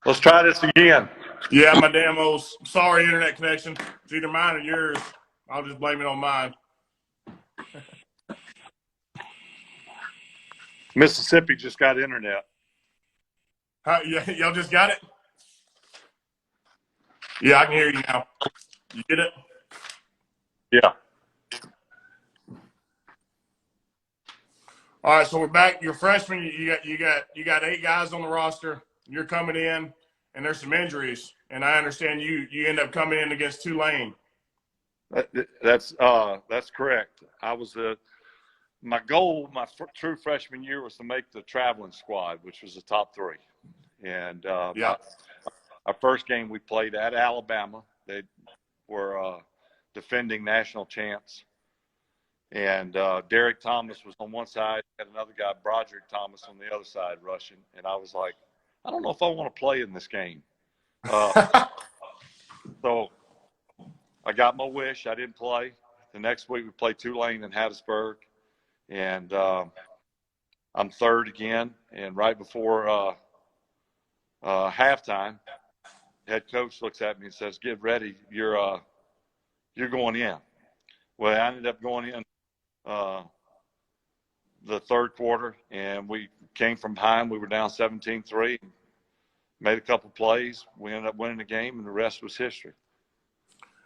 Let's try this again. Yeah, my damn old sorry internet connection. It's either mine or yours. I'll just blame it on mine. Mississippi just got internet. Yeah, y'all just got it? Yeah, I can hear you now. You get it? Yeah. All right, so we're back. You're freshman. You got 8 guys on the roster. You're coming in, and there's some injuries. And I understand you end up coming in against Tulane. That's correct. My goal, true freshman year, was to make the traveling squad, which was the top 3. And Yeah. our first game we played at Alabama. They were defending national champs. And Derek Thomas was on one side, had another guy, Broderick Thomas, on the other side rushing. And I was like, I don't know if I want to play in this game. So I got my wish. I didn't play. The next week we played Tulane in Hattiesburg. And I'm third again. And right before halftime, head coach looks at me and says, "Get ready. You're going in." Well, I ended up going in the third quarter, and we came from behind. We were down 17-3, made a couple plays. We ended up winning the game, and the rest was history.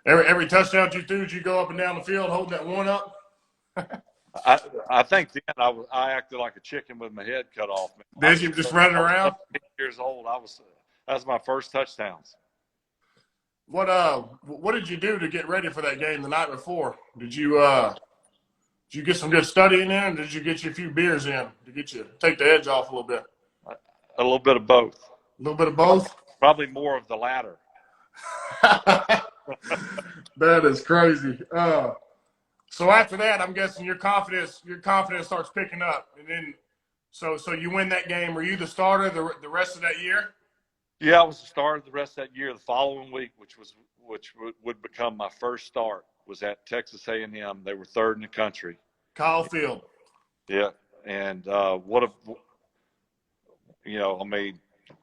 Every touchdown you threw, did you go up and down the field holding that one up? I think then I acted like a chicken with my head cut off. Did you just running around? 8 years old. That was my first touchdowns. What did you do to get ready for that game the night before? Did you get some good studying in? Did you get you a few beers in to take the edge off a little bit? A little bit of both. A little bit of both? Probably more of the latter. That is crazy. So after that, I'm guessing your confidence starts picking up, and then so you win that game. Were you the starter the rest of that year? Yeah, I was the starter the rest of that year. The following week, which would become my first start, was at Texas A&M. They were third in the country. Kyle Field. Yeah, and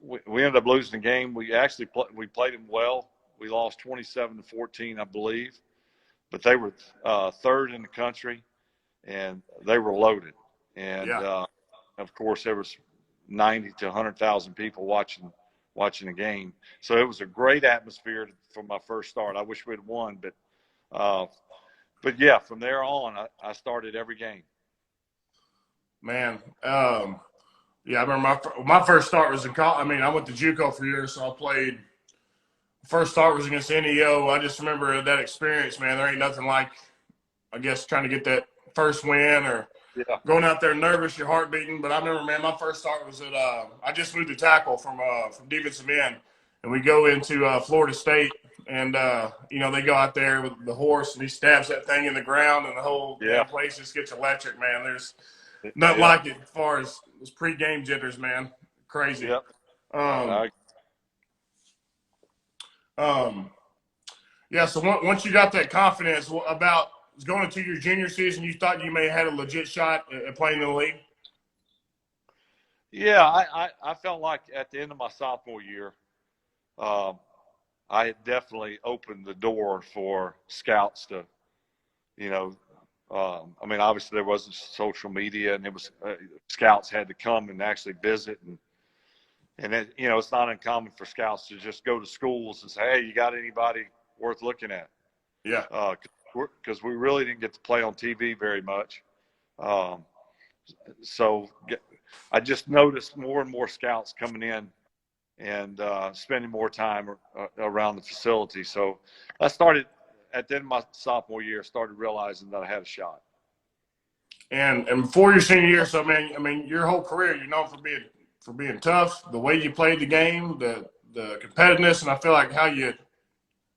we ended up losing the game. We actually we played them well. We lost 27-14, I believe, but they were third in the country, and they were loaded. And of course, there was 90 to 100,000 people watching the game. So it was a great atmosphere for my first start. I wish we'd won, but yeah, from there on, I started every game. Man, yeah, I remember my first start was in college. I mean, I went to JUCO for years, so I played. First start was against NEO. I just remember that experience, man. There ain't nothing like, I guess, trying to get that first win or going out there nervous, your heart beating. But I remember, man, my first start was at I just moved to tackle from defensive end, and we go into Florida State, and they go out there with the horse, and he stabs that thing in the ground, and the whole damn place just gets electric, man. There's nothing like it as far as pre-game jitters, man. Crazy. Yep. So once you got that confidence about going into your junior season, you thought you may have had a legit shot at playing in the league? Yeah, I felt like at the end of my sophomore year, I had definitely opened the door for scouts to, obviously there wasn't social media, and it was scouts had to come and actually visit, and it, it's not uncommon for scouts to just go to schools and say, "Hey, you got anybody worth looking at?" Yeah. Because we really didn't get to play on TV very much. So I just noticed more and more scouts coming in and spending more time around the facility. So I started at the end of my sophomore year, started realizing that I had a shot. And before your senior year, so man, your whole career, you're known for being tough, the way you played the game, the competitiveness, and I feel like how you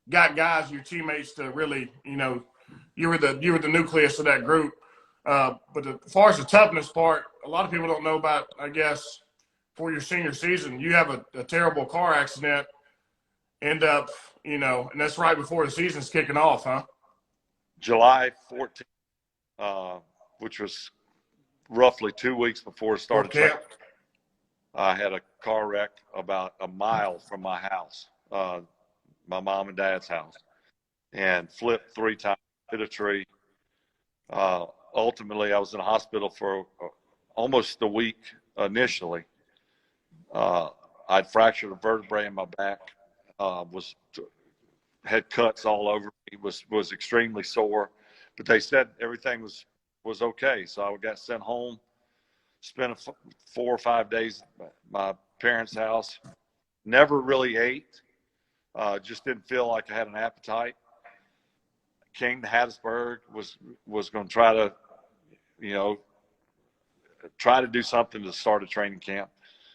got guys, your teammates, to really, you were the nucleus of that group. But as far as the toughness part, a lot of people don't know about, I guess, for your senior season, you have a terrible car accident, end up, and that's right before the season's kicking off, huh? July 14th, which was roughly 2 weeks before it started. I had a car wreck about a mile from my house, my mom and dad's house, and flipped 3 times, hit a tree. Ultimately, I was in the hospital for almost a week initially. I'd fractured a vertebrae in my back, had cuts all over me, was extremely sore, but they said everything was okay. So I got sent home, spent 4 or 5 days at my parents' house. Never really ate, just didn't feel like I had an appetite. Came to Hattiesburg, was going to try to, try to do something to start a training camp.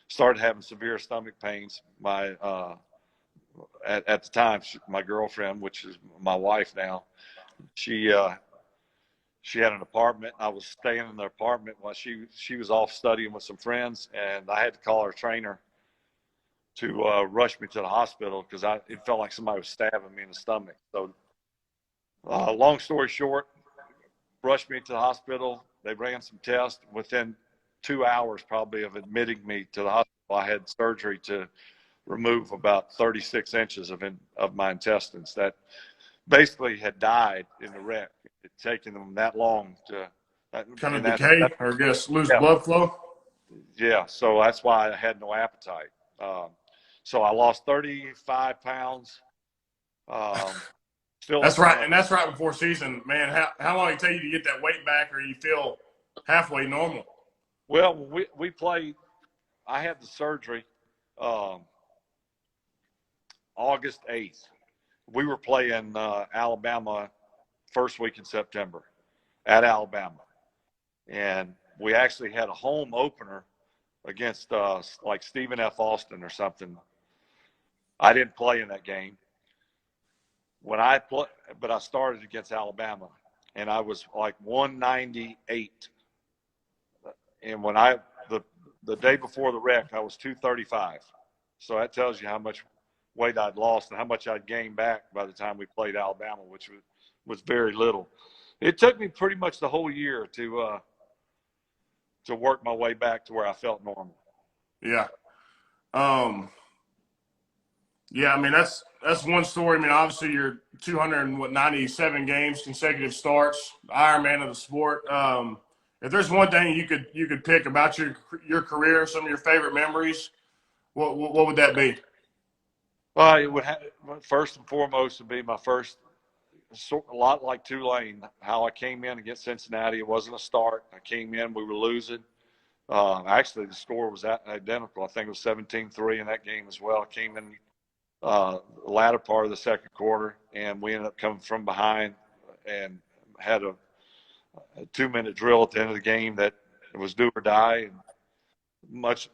Started having severe stomach pains. At the time, my girlfriend, which is my wife now, she had an apartment. I was staying in the apartment while she was off studying with some friends, and I had to call her trainer to rush me to the hospital because it felt like somebody was stabbing me in the stomach. So, long story short, rushed me to the hospital. They ran some tests. Within 2 hours, probably, of admitting me to the hospital, I had surgery to remove about 36 inches of my intestines that basically had died in the wreck. It had taken them that long to kind of decay, or I guess lose blood flow. Yeah, so that's why I had no appetite. So I lost 35 pounds. Still, that's right, and that's right before season, man. How long did it take you to get that weight back, or you feel halfway normal? Well, we played. I had the surgery August 8th. We were playing Alabama first week in September at Alabama, and we actually had a home opener against like Stephen F. Austin or something. I didn't play in that game. But I started against Alabama, and I was like 198. And when the day before the wreck, I was 235. So that tells you how much weight I'd lost and how much I'd gained back by the time we played Alabama, which was very little. It took me pretty much the whole year to work my way back to where I felt normal. Yeah. Yeah, I mean, that's one story. I mean, obviously you're 297 games, consecutive starts, Ironman of the sport. If there's one thing you could pick about your career, some of your favorite memories, what would that be? Well, it would first and foremost would be my first, a lot like Tulane, how I came in against Cincinnati. It wasn't a start. I came in, we were losing. Actually, the score was identical. I think it was 17-3 in that game as well. I came in the latter part of the second quarter, and we ended up coming from behind and had a 2-minute drill at the end of the game that was do or die, and much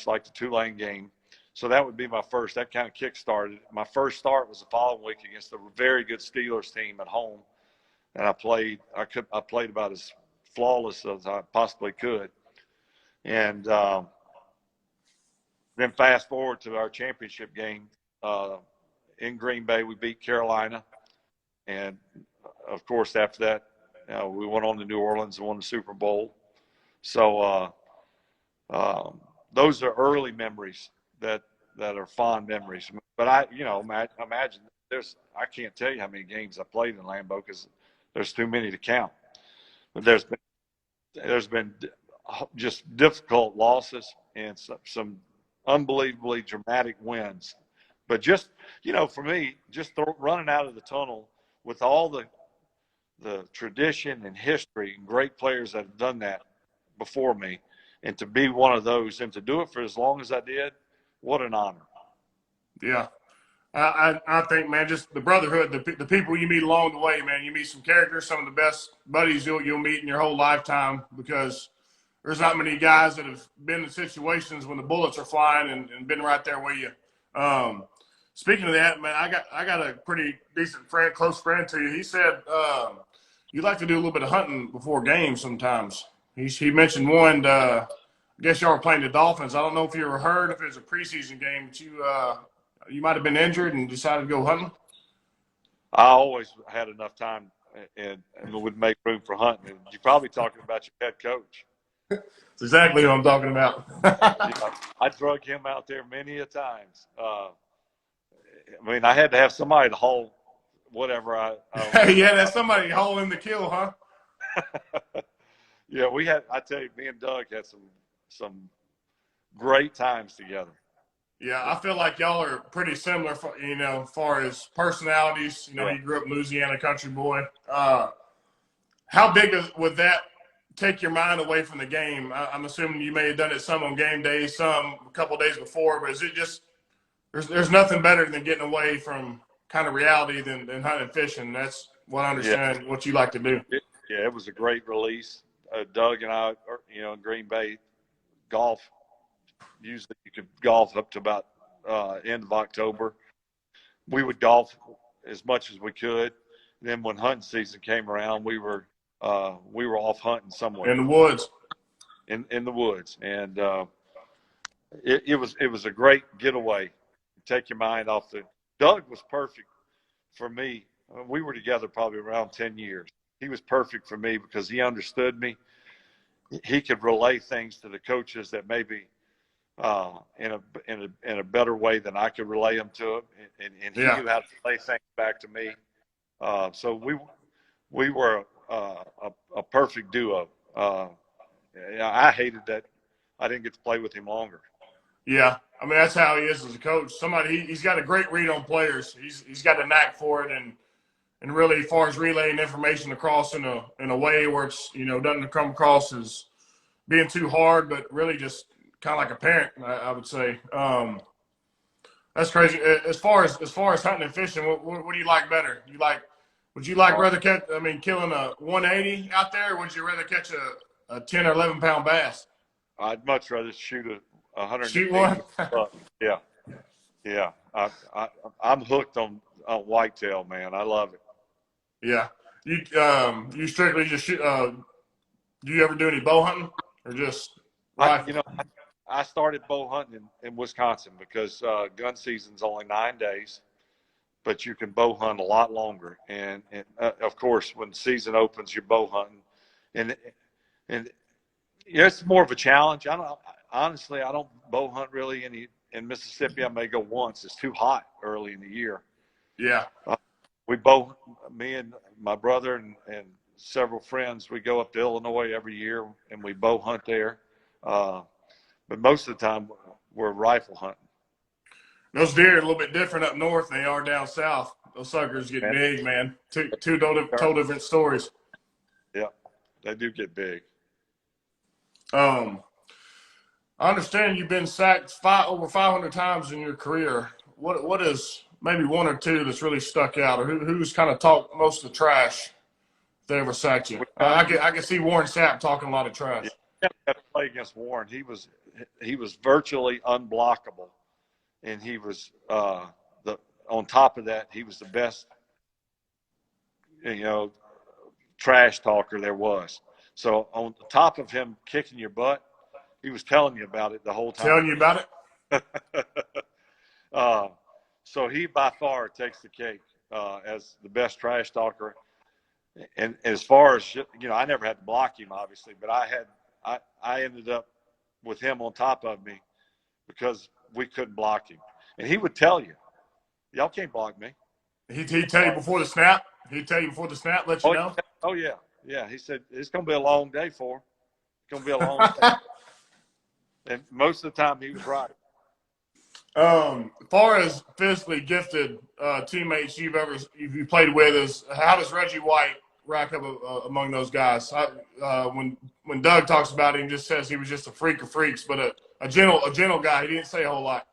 like the Tulane game. So that would be my first. That kind of kick-started. My first start was the following week against a very good Steelers team at home, and I played about as flawless as I possibly could. And then fast forward to our championship game in Green Bay, we beat Carolina, and of course after that, we went on to New Orleans and won the Super Bowl. So those are early memories that are fond memories. But I imagine I can't tell you how many games I played in Lambeau because there's too many to count. But there's been just difficult losses and some unbelievably dramatic wins. But just, for me, just running out of the tunnel with all the tradition and history and great players that have done that before me, and to be one of those and to do it for as long as I did, what an honor. Yeah. I think, man, just the brotherhood, the people you meet along the way, man. You meet some characters, some of the best buddies you'll meet in your whole lifetime, because there's not many guys that have been in situations when the bullets are flying and been right there with you. Speaking of that, man, I got a pretty decent friend, close friend to you. He said you like to do a little bit of hunting before games sometimes. He mentioned one. I guess y'all were playing the Dolphins. I don't know if you ever heard if it was a preseason game, but you might have been injured and decided to go hunting. I always had enough time and would make room for hunting. And you're probably talking about your head coach. That's exactly what I'm talking about. Yeah, I drug him out there many a times. I mean, I had to have somebody to haul whatever I Yeah, that's somebody hauling the kill, huh? yeah, we had. I tell you, me and Doug had some great times together. Yeah, I feel like y'all are pretty similar, as far as personalities. Yeah, You grew up Louisiana country boy. How big would that take your mind away from the game? I'm assuming you may have done it some on game days, some a couple days before, but is it just there's nothing better than getting away from kind of reality than hunting and fishing? That's what I yeah, understand what you like to do. yeah. It was a great release. Doug and I, in Green Bay, golf. Usually, you could golf up to about end of October. We would golf as much as we could. Then when hunting season came around, we were off hunting somewhere In the woods. in the woods, and it was a great getaway. Take your mind off the. Doug was perfect for me. We were together probably around 10 years. He was perfect for me because he understood me. He could relay things to the coaches that maybe in a better way than I could relay them to him, and he Yeah. knew how to relay things back to me. So we were a perfect duo. I hated that I didn't get to play with him longer. Yeah, I mean that's how he is as a coach. He's got a great read on players. He's got a knack for it, and really as far as relaying information across in a way where it's doesn't come across as being too hard, but really just kind of like a parent. I would say that's crazy. As far as hunting and fishing, what do you like better? Would you like rather catch? I mean, killing a 180 out there, or would you rather catch a 10 or 11 pound bass? I'd much rather shoot a Shoot 180 one. buck. Yeah, yeah. I'm hooked on whitetail, man. I love it. Yeah. You strictly just shoot. Do you ever do any bow hunting or just I rifle? you know I started bow hunting in Wisconsin because gun season's only 9 days, but you can bow hunt a lot longer. And of course, when the season opens, you're bow hunting, and and it's more of a challenge. I don't bow hunt really in Mississippi. I may go once. It's too hot early in the year. Yeah. Uh, we both, me and my brother and several friends, we go up to Illinois every year and we bow hunt there. But most of the time, we're rifle hunting. Those deer are a little bit different up north than they are down south. Those suckers get Man, big, man. Two total different stories. yeah, they do get big. Um, I understand you've been sacked over 500 times in your career. What is maybe one or two that's really stuck out, or who's kind of talked most of the trash if they ever sacked you? Well, I can see Warren Sapp talking a lot of trash. yeah, I had to play against Warren. He was virtually unblockable, and he was the on top of that, he was the best, you know, trash talker there was. So on top of him kicking your butt, he was telling you about it the whole Telling time. you about it. uh, so he by far takes the cake as the best trash talker. And as far as I never had to block him, obviously, but I ended up with him on top of me because we couldn't block him, and he would tell you, "Y'all can't block me." He'd tell you before the snap. He'd tell you before the snap, let you Oh, know. oh yeah, yeah. He said it's going to be a long day for him. It's going to be a long day, and most of the time he was right. As far as physically gifted teammates you played with, how does Reggie White rack up among those guys? When Doug talks about him, just says he was just a freak of freaks, but a gentle guy. He didn't say a whole lot.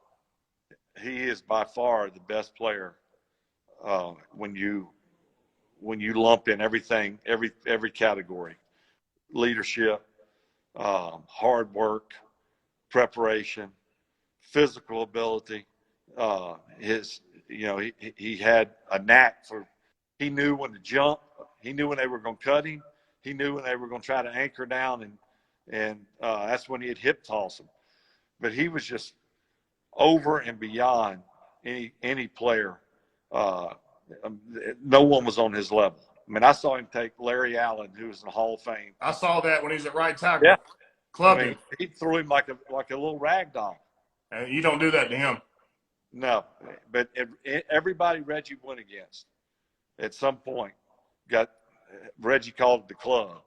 He is by far the best player when you lump in everything, every category: leadership, hard work, preparation, physical ability. He had a knack for. He knew when to jump. He knew when they were going to cut him. He knew when they were going to try to anchor down, and that's when he'd hip toss them. But he was just over and beyond any player. No one was on his level. I mean, I saw him take Larry Allen, who was in the Hall of Fame. I saw that when he was at right tackle. Yeah, I Clubbed mean, him. he threw him like a little rag doll. And you don't do that to him. No, but everybody Reggie went against at some point got Reggie called it the club.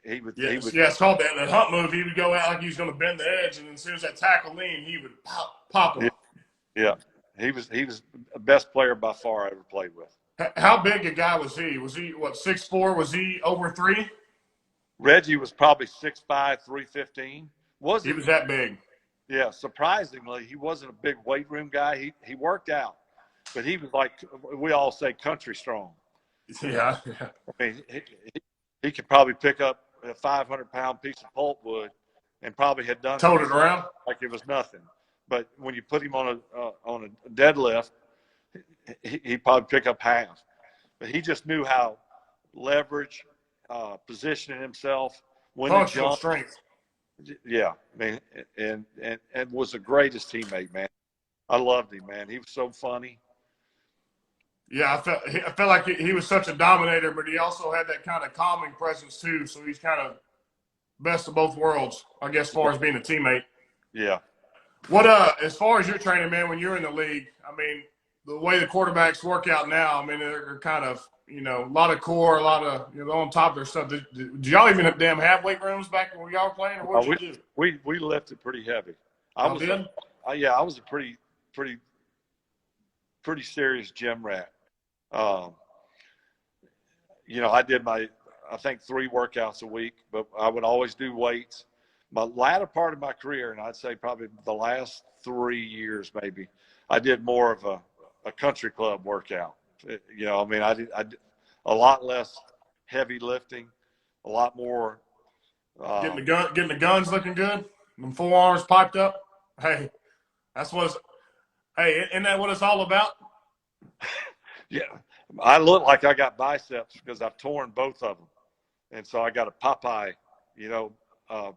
He would. It's called that hump move. He would go out like he was going to bend the edge, and then as soon as that tackle leaned, he would pop him. Yeah, he was the best player by far I ever played with. How big a guy was he? Was he, what, 6'4"? Was he over 3? Reggie was probably 6'5", 315. He was that big. Yeah, surprisingly, he wasn't a big weight room guy. He worked out, but he was like we all say, country strong. Yeah. I mean, he could probably pick up a 500-pound piece of pulpwood and probably had done Towed it around like it was nothing. But when you put him on a deadlift, he probably pick up half. But he just knew how leverage, positioning himself, when to functional jump. strength. Yeah, man, and was the greatest teammate, man. I loved him, man. He was so funny. Yeah, I felt like he was such a dominator, but he also had that kind of calming presence too. So he's kind of best of both worlds, I guess, as far as being a teammate. Yeah. What as far as your training, man, when you're in the league, I mean, the way the quarterbacks work out now, I mean, they're kind of, a lot of core, a lot of, on top of their stuff. Did y'all even damn have weight rooms back when y'all were playing, or what did you do? We lifted pretty heavy. I was a pretty serious gym rat. I did I think 3 workouts a week, but I would always do weights. My latter part of my career, and I'd say probably the last 3 years maybe, I did more of a country club workout. I did a lot less heavy lifting, a lot more. Getting the guns looking good, them forearms piped up. Hey, isn't that what it's all about? Yeah, I look like I got biceps because I've torn both of them, and so I got a Popeye.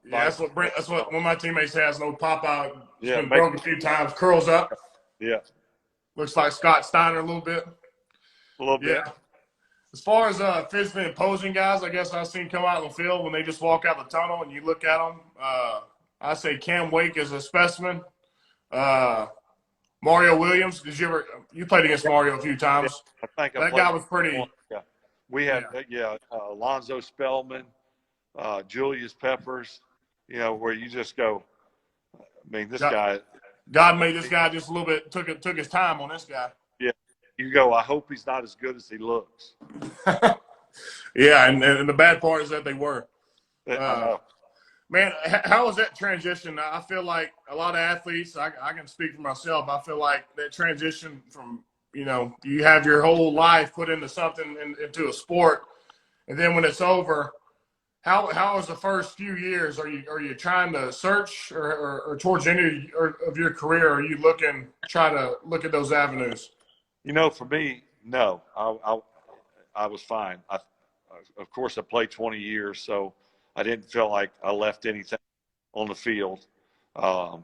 That's what one of my teammates has. No Popeye. It's been broken a few times. Curls up. Yeah. Looks like Scott Steiner a little bit. A little bit. Yeah. As far as physically imposing guys, I guess I've seen come out in the field when they just walk out the tunnel and you look at them. I say Cam Wake is a specimen. Mario Williams, you played against Mario a few times. Yeah, I think that guy was pretty. Yeah. We had Alonzo Spellman, Julius Peppers, where you just go, I mean, this guy. God made this guy just a little bit, took his time on this guy. Yeah. You go, I hope he's not as good as he looks. Yeah, and the bad part is that they were. I know. Man, how was that transition? I feel like a lot of athletes, I can speak for myself, I feel like that transition from, you have your whole life put into something, into a sport, and then when it's over, how was the first few years? Are you trying to search or towards the end of your career, are you try to look at those avenues? For me, no. I was fine. Of course, I played 20 years, so I didn't feel like I left anything on the field. But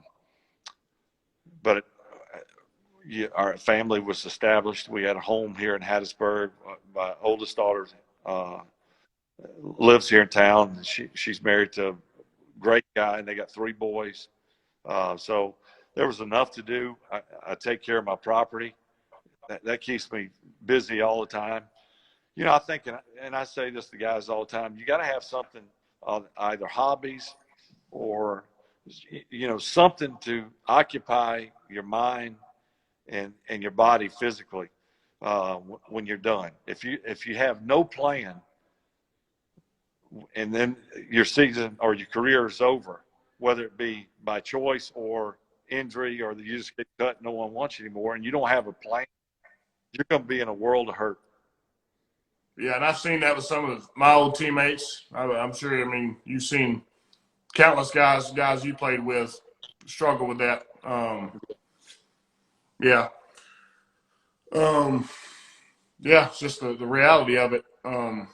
our family was established. We had a home here in Hattiesburg. My oldest daughter lives here in town. She's married to a great guy, and they got 3 boys. So there was enough to do. I take care of my property. That keeps me busy all the time. I think, and I say this to guys all the time, you got to have something, either hobbies or, something to occupy your mind and your body physically when you're done. If you have no plan and then your season or your career is over, whether it be by choice or injury or you just get cut, no one wants you anymore, and you don't have a plan, you're going to be in a world of hurt. Yeah, and I've seen that with some of my old teammates. I'm sure, you've seen countless guys you played with struggle with that. Yeah. It's just the reality of it. Only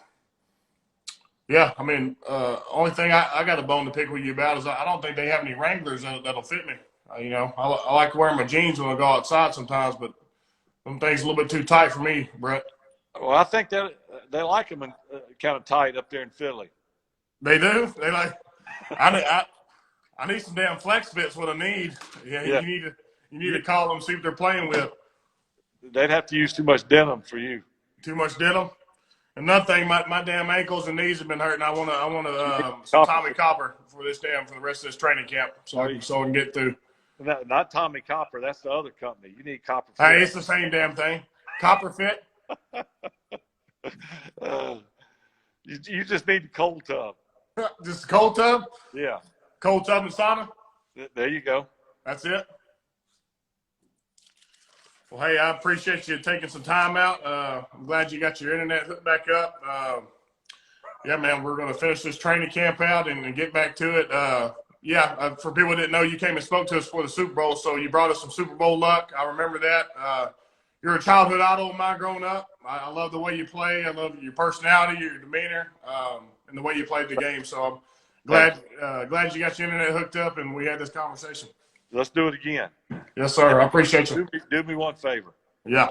thing I got a bone to pick with you about is I don't think they have any Wranglers that'll fit me. I like wearing my jeans when I go outside sometimes, but them things a little bit too tight for me, Brett. Well, I think that they like them kind of tight up there in Philly. They do. They like. I need some damn flex fits. What I need. Yeah, Yeah. you need to call them, see what they're playing with. They'd have to use too much denim for you. Too much denim. Another thing, my damn ankles and knees have been hurting. I want some Tommy Copper for the rest of this training camp, so I can get through. Not Tommy Copper. That's the other company. You need Copper Fit. Hey, it's the same damn thing. Copper Fit. You just need the cold tub. Just a cold tub. Yeah. Cold tub and sauna. There you go. That's it. Well, hey, I appreciate you taking some time out. I'm glad you got your internet hooked back up. Yeah, man, we're going to finish this training camp out and get back to it. For people that didn't know, you came and spoke to us for the Super Bowl, so you brought us some Super Bowl luck. I remember that. You're a childhood idol of mine growing up. I love the way you play. I love your personality, your demeanor, and the way you played the game. So I'm glad you got your internet hooked up and we had this conversation. Let's do it again. Yes, sir. I appreciate you. Do me one favor. Yeah.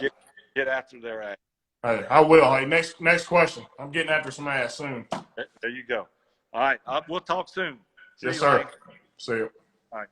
Get after their ass. Hey, I will. Hey, next question. I'm getting after some ass soon. There you go. All right. We'll talk soon. Yes, sir. See you. All right.